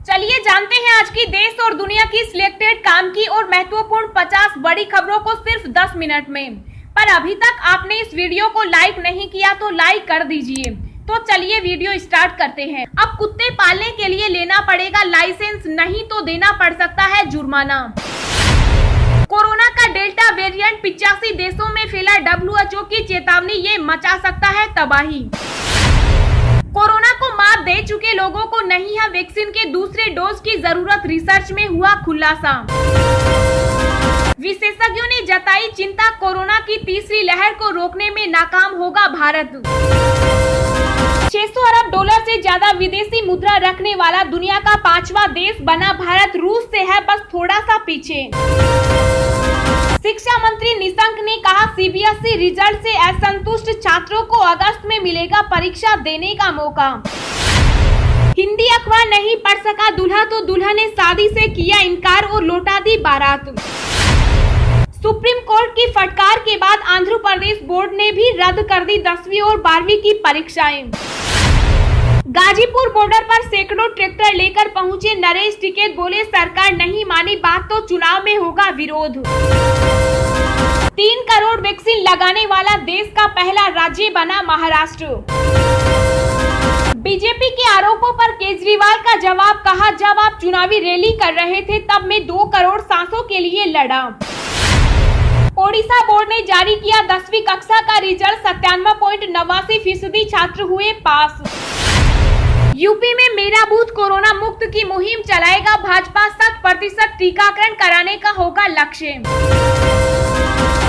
चलिए जानते हैं आज की देश और दुनिया की सिलेक्टेड काम की और महत्वपूर्ण 50 बड़ी खबरों को सिर्फ 10 मिनट में। पर अभी तक आपने इस वीडियो को लाइक नहीं किया तो लाइक कर दीजिए। तो चलिए वीडियो स्टार्ट करते हैं। अब कुत्ते पालने के लिए लेना पड़ेगा लाइसेंस, नहीं तो देना पड़ सकता है जुर्माना। कोरोना का डेल्टा वेरिएंट 85 देशों में फैला, WHO की चेतावनी, ये मचा सकता है तबाही। कोरोना को मात दे चुके लोगों को नहीं है वैक्सीन के दूसरे डोज की जरूरत, रिसर्च में हुआ खुलासा। विशेषज्ञों ने जताई चिंता, कोरोना की तीसरी लहर को रोकने में नाकाम होगा भारत। $600 अरब से ज्यादा विदेशी मुद्रा रखने वाला दुनिया का 5वां देश बना भारत, रूस से है बस थोड़ा सा पीछे। शिक्षा मंत्री निशंक ने कहा CBSE रिजल्ट से असंतुष्ट छात्रों को अगस्त में मिलेगा परीक्षा देने का मौका। हिंदी अखबार नहीं पढ़ सका दूल्हा तो दुल्हन ने शादी से किया इनकार और लौटा दी बारात। सुप्रीम कोर्ट की फटकार के बाद आंध्र प्रदेश बोर्ड ने भी रद्द कर दी 10वीं और 12वीं की परीक्षाएं। गाजीपुर बॉर्डर पर सैकड़ों ट्रैक्टर लेकर पहुंचे नरेश टिकैत, बोले सरकार नहीं मानी बात तो चुनाव में होगा विरोध। 3 करोड़ वैक्सीन लगाने वाला देश का पहला राज्य बना महाराष्ट्र। बीजेपी के आरोपों पर केजरीवाल का जवाब, कहा जब आप चुनावी रैली कर रहे थे तब मैं 2 करोड़ सांसों के लिए लड़ा। ओडिशा बोर्ड ने जारी किया 10वीं कक्षा का रिजल्ट, 97.89% छात्र हुए पास। यूपी में मेरा बूथ कोरोना मुक्त की मुहिम चलाएगा भाजपा, 100% टीकाकरण कराने का होगा लक्ष्य।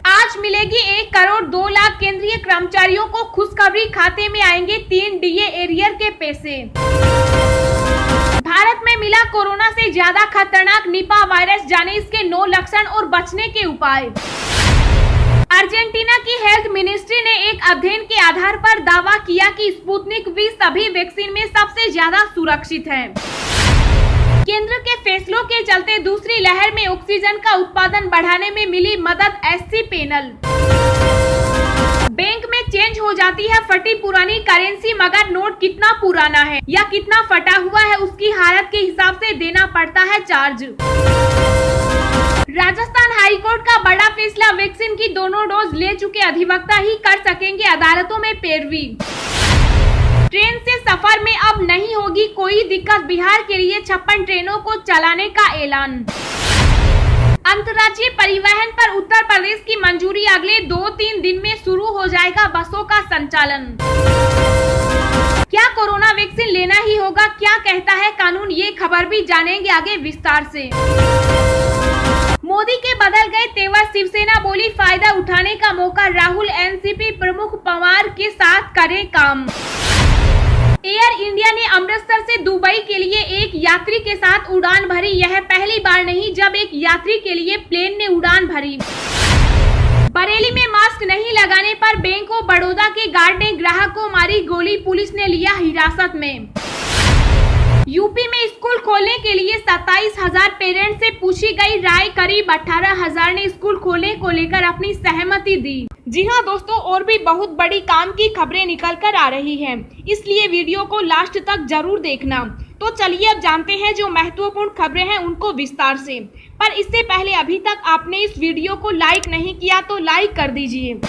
आज मिलेगी 1 करोड़ 2 लाख केंद्रीय कर्मचारियों को खुशखबरी, खाते में आएंगे 3 DA एरियर के पैसे। भारत में मिला कोरोना से ज्यादा खतरनाक निपा वायरस, जाने इसके 9 लक्षण और बचने के उपाय। अर्जेंटीना की हेल्थ मिनिस्ट्री ने एक अध्ययन के आधार पर दावा किया कि स्पुतनिक V सभी वैक्सीन में सबसे ज्यादा सुरक्षित है। केंद्र के फैसलों के चलते दूसरी लहर में ऑक्सीजन का उत्पादन बढ़ाने में मिली मदद, SC पैनल। बैंक में चेंज हो जाती है फटी पुरानी करेंसी, मगर नोट कितना पुराना है या कितना फटा हुआ है उसकी हालत के हिसाब से देना पड़ता है चार्ज। राजस्थान हाईकोर्ट का बड़ा फैसला, वैक्सीन की दोनों डोज ले चुके अधिवक्ता ही कर सकेंगे अदालतों में पैरवी। ट्रेन से सफर में अब नहीं होगी कोई दिक्कत, बिहार के लिए 56 ट्रेनों को चलाने का ऐलान। अंतर्राज्यीय परिवहन पर उत्तर प्रदेश की मंजूरी, अगले 2-3 दिन में शुरू हो जाएगा बसों का संचालन। क्या कोरोना वैक्सीन लेना ही होगा, क्या कहता है कानून, ये खबर भी जानेंगे आगे विस्तार से। मोदी के बदल गए तेवर, शिवसेना बोली फायदा उठाने का मौका, राहुल NCP प्रमुख पवार के साथ करे काम। एयर इंडिया ने अमृतसर से दुबई के लिए एक यात्री के साथ उड़ान भरी, यह पहली बार नहीं जब एक यात्री के लिए प्लेन ने उड़ान भरी। बरेली में मास्क नहीं लगाने पर बैंक ऑफ बड़ौदा के गार्ड ने ग्राहक को मारी गोली, पुलिस ने लिया हिरासत में। यूपी में स्कूल खोलने के लिए 27,000 पेरेंट्स से पूछी गई राय, करीब 18,000 ने स्कूल खोलने को लेकर अपनी सहमति दी। जी हाँ दोस्तों, और भी बहुत बड़ी काम की खबरें निकल कर आ रही हैं, इसलिए वीडियो को लास्ट तक जरूर देखना। तो चलिए अब जानते हैं जो महत्वपूर्ण खबरें हैं उनको विस्तार से। पर इससे पहले अभी तक आपने इस वीडियो को लाइक नहीं किया तो लाइक कर दीजिए।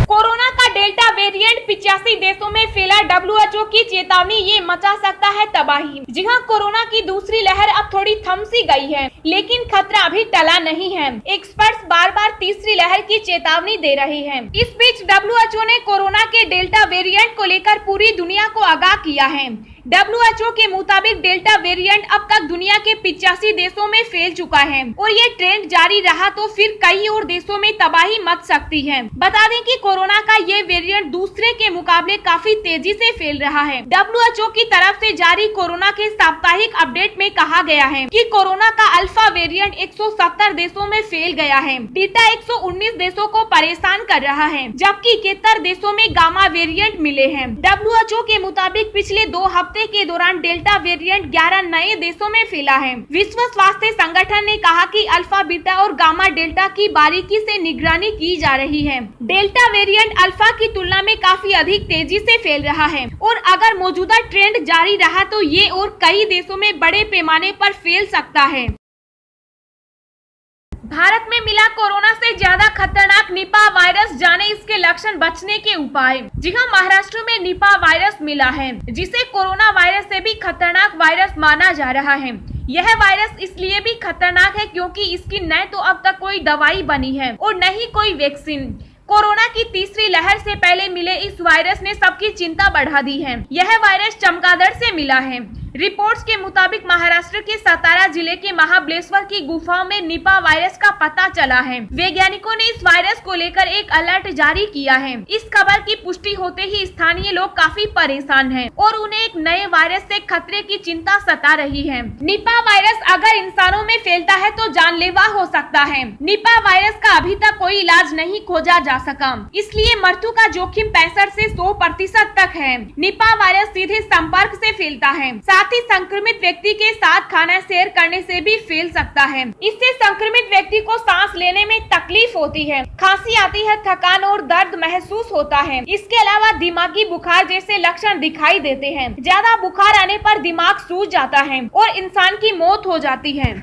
कोरोना का डेल्टा वेरिएंट 85 देशों में फैला, WHO की चेतावनी, ये मचा सकता है तबाही। जी हाँ, कोरोना की दूसरी लहर अब थोड़ी थम सी गई है, लेकिन खतरा अभी टला नहीं है। एक्सपर्ट्स बार बार तीसरी लहर की चेतावनी दे रहे हैं। इस बीच WHO ने कोरोना के डेल्टा वेरिएंट को लेकर पूरी दुनिया को आगाह किया है। WHO के मुताबिक डेल्टा वेरिएंट अब तक दुनिया के 85 देशों में फैल चुका है और ये ट्रेंड जारी रहा तो फिर कई और देशों में तबाही मच सकती है। बता दें कि कोरोना का ये वेरिएंट दूसरे के मुकाबले काफी तेजी से फैल रहा है। WHO की तरफ से जारी कोरोना के साप्ताहिक अपडेट में कहा गया है कि कोरोना का अल्फा वेरिएंट 170 देशों में फैल गया है। बीटा 119 देशों को परेशान कर रहा है, जबकि 71 देशों में गामा वेरिएंट मिले हैं। WHO के मुताबिक पिछले 2 हफ्ते हफ्ते के दौरान डेल्टा वेरिएंट 11 नए देशों में फैला है। विश्व स्वास्थ्य संगठन ने कहा कि अल्फा, बीटा और गामा डेल्टा की बारीकी से निगरानी की जा रही है। डेल्टा वेरिएंट अल्फा की तुलना में काफी अधिक तेजी से फैल रहा है और अगर मौजूदा ट्रेंड जारी रहा तो ये और कई देशों में बड़े पैमाने पर फैल सकता है। भारत में मिला कोरोना से ज्यादा खतरनाक निपा वायरस, जाने इसके लक्षण, बचने के उपाय। जी हाँ, महाराष्ट्र में निपा वायरस मिला है, जिसे कोरोना वायरस से भी खतरनाक वायरस माना जा रहा है। यह वायरस इसलिए भी खतरनाक है क्योंकि इसकी न तो अब तक कोई दवाई बनी है और न ही कोई वैक्सीन। कोरोना की तीसरी लहर से पहले मिले इस वायरस ने सबकी चिंता बढ़ा दी है। यह वायरस चमगादड़ से मिला है। रिपोर्ट्स के मुताबिक महाराष्ट्र के सतारा जिले के महाबलेश्वर की गुफाओं में निपा वायरस का पता चला है। वैज्ञानिकों ने इस वायरस को लेकर एक अलर्ट जारी किया है। इस खबर की पुष्टि होते ही स्थानीय लोग काफी परेशान हैं और उन्हें एक नए वायरस से खतरे की चिंता सता रही है। निपा वायरस अगर इंसानों में फैलता है तो जानलेवा हो सकता है। निपा वायरस का अभी तक कोई इलाज नहीं खोजा जा सका, इसलिए मृत्यु का जोखिम 65 से 100% तक है। निपा वायरस सीधे संपर्क से फैलता है, साथ ही संक्रमित व्यक्ति के साथ खाना शेयर करने से भी फैल सकता है। इससे संक्रमित व्यक्ति को सांस लेने में तकलीफ होती है, खांसी आती है, थकान और दर्द महसूस होता है। इसके अलावा दिमागी बुखार जैसे लक्षण दिखाई देते हैं। ज्यादा बुखार आने पर दिमाग सूज जाता है और इंसान की मौत हो जाती है।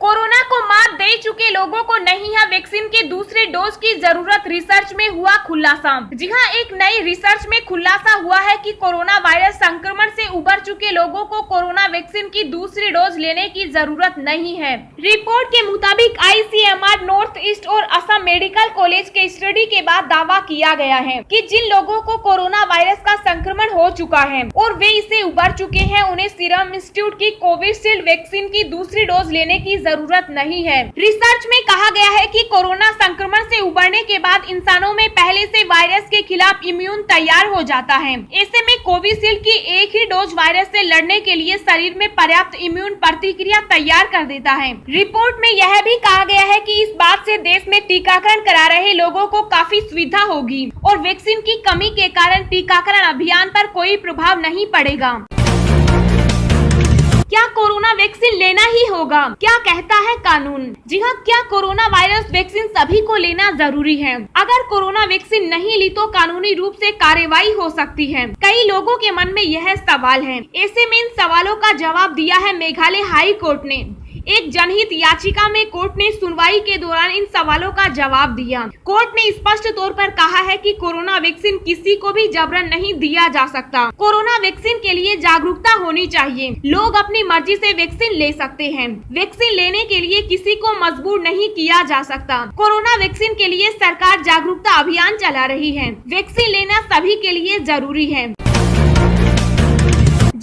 कोरोना को मात दे चुके लोगों को नहीं है वैक्सीन के दूसरे डोज की जरूरत, रिसर्च में हुआ खुलासा। जी हाँ, एक नई रिसर्च में खुलासा हुआ है कि कोरोना वायरस संक्रमण से उबर चुके लोगों को कोरोना वैक्सीन की दूसरी डोज लेने की जरूरत नहीं है। रिपोर्ट के मुताबिक ICMR नॉर्थ ईस्ट और असम मेडिकल कॉलेज के स्टडी के बाद दावा किया गया है कि जिन लोगों को कोरोना वायरस का संक्रमण हो चुका है और वे इसे उबर चुके हैं, उन्हें सीरम इंस्टीट्यूट की कोविशील्ड वैक्सीन की दूसरी डोज लेने की जरूरत नहीं है। रिसर्च में कहा गया है कि कोरोना संक्रमण से उबरने के बाद इंसानों में पहले से वायरस के खिलाफ इम्यून तैयार हो जाता है। ऐसे में कोविशील्ड की एक ही डोज वायरस से लड़ने के लिए शरीर में पर्याप्त इम्यून प्रतिक्रिया तैयार कर देता है। रिपोर्ट में यह भी कहा गया है कि इस बात से देश में टीकाकरण करा रहे लोगों को काफी सुविधा होगी और वैक्सीन की कमी के कारण टीकाकरण अभियान पर कोई प्रभाव नहीं पड़ेगा। क्या कोरोना वैक्सीन लेना ही होगा? क्या कहता है कानून? जी हाँ, क्या कोरोना वायरस वैक्सीन सभी को लेना जरूरी है? अगर कोरोना वैक्सीन नहीं ली तो कानूनी रूप से कार्रवाई हो सकती है। कई लोगों के मन में यह सवाल है। ऐसे में इन सवालों का जवाब दिया है मेघालय हाई कोर्ट ने। एक जनहित याचिका में कोर्ट ने सुनवाई के दौरान इन सवालों का जवाब दिया। कोर्ट ने स्पष्ट तौर पर कहा है कि कोरोना वैक्सीन किसी को भी जबरन नहीं दिया जा सकता। कोरोना वैक्सीन के लिए जागरूकता होनी चाहिए। लोग अपनी मर्जी से वैक्सीन ले सकते हैं। वैक्सीन लेने के लिए किसी को मजबूर नहीं किया जा सकता। कोरोना वैक्सीन के लिए सरकार जागरूकता अभियान चला रही है। वैक्सीन लेना सभी के लिए जरूरी है।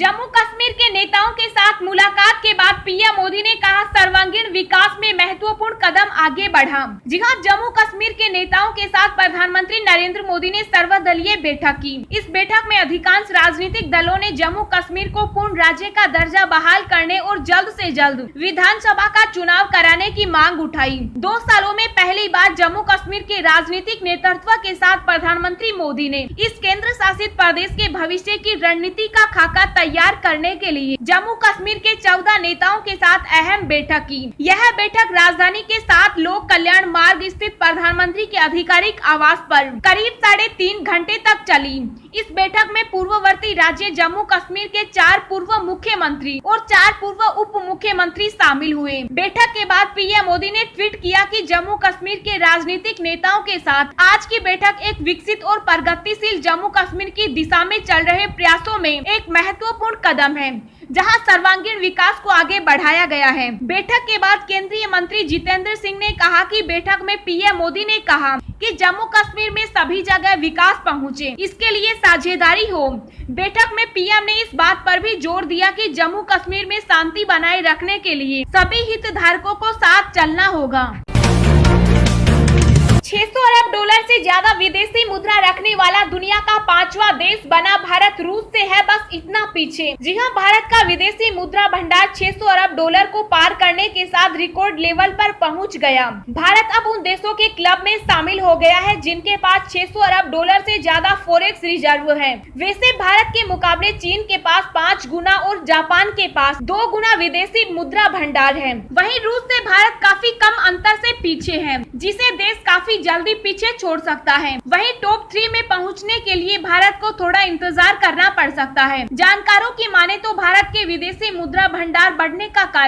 जम्मू कश्मीर के नेताओं के साथ मुलाकात के बाद पीएम मोदी ने कहा सर्वांगीण विकास में महत्वपूर्ण कदम आगे बढ़ा। जी हाँ, जम्मू कश्मीर के नेताओं के साथ प्रधानमंत्री नरेंद्र मोदी ने सर्वदलीय बैठक की। इस बैठक में अधिकांश राजनीतिक दलों ने जम्मू कश्मीर को पूर्ण राज्य का दर्जा बहाल करने और जल्द से जल्द विधानसभा का चुनाव कराने की मांग उठाई। 2 सालों में पहली बार जम्मू कश्मीर के राजनीतिक नेतृत्व के साथ प्रधानमंत्री मोदी ने इस केंद्र शासित प्रदेश के भविष्य की रणनीति का खाका तैयार करने के लिए जम्मू कश्मीर के 14 नेताओं के साथ अहम बैठक की। यह बैठक राजधानी के 7 लोक कल्याण मार्ग स्थित प्रधानमंत्री के आधिकारिक आवास पर करीब 3.5 घंटे तक चली। इस बैठक में पूर्ववर्ती राज्य जम्मू कश्मीर के 4 पूर्व मुख्यमंत्री और 4 पूर्व उप मुख्यमंत्री शामिल हुए। बैठक के बाद पीएम मोदी ने ट्वीट किया कि जम्मू कश्मीर के राजनीतिक नेताओं के साथ आज की बैठक एक विकसित और प्रगतिशील जम्मू कश्मीर की दिशा में चल रहे प्रयासों में एक महत्वपूर्ण कदम है, जहां सर्वांगीण विकास को आगे बढ़ाया गया है। बैठक के बाद केंद्रीय मंत्री जितेंद्र सिंह ने कहा कि बैठक में पीएम मोदी ने कहा कि जम्मू कश्मीर में सभी जगह विकास पहुंचे, इसके लिए साझेदारी हो। बैठक में पीएम ने इस बात पर भी जोर दिया कि जम्मू कश्मीर में शांति बनाए रखने के लिए सभी हितधारकों को साथ चलना होगा। 600 अरब डॉलर से ज्यादा विदेशी मुद्रा रखने वाला दुनिया का 5वां देश बना भारत। रूस से है बस इतना पीछे। जी हां, भारत का विदेशी मुद्रा भंडार 600 अरब डॉलर को पार करने के साथ रिकॉर्ड लेवल पर पहुंच गया। भारत अब उन देशों के क्लब में शामिल हो गया है जिनके पास 600 अरब डॉलर से ज्यादा फॉरेक्स रिजर्व है। वैसे भारत के मुकाबले चीन के पास 5 गुना और जापान के पास 2 गुना विदेशी मुद्रा भंडार है। वहीं रूस से भारत काफी कम अंतर से पीछे है, जिसे देश काफी जल्दी पीछे छोड़ सकता है। वहीं टॉप 3 में पहुंचने के लिए भारत को थोड़ा इंतजार करना पड़ सकता है। जानकारों की माने तो भारत के विदेशी मुद्रा भंडार बढ़ने का कारण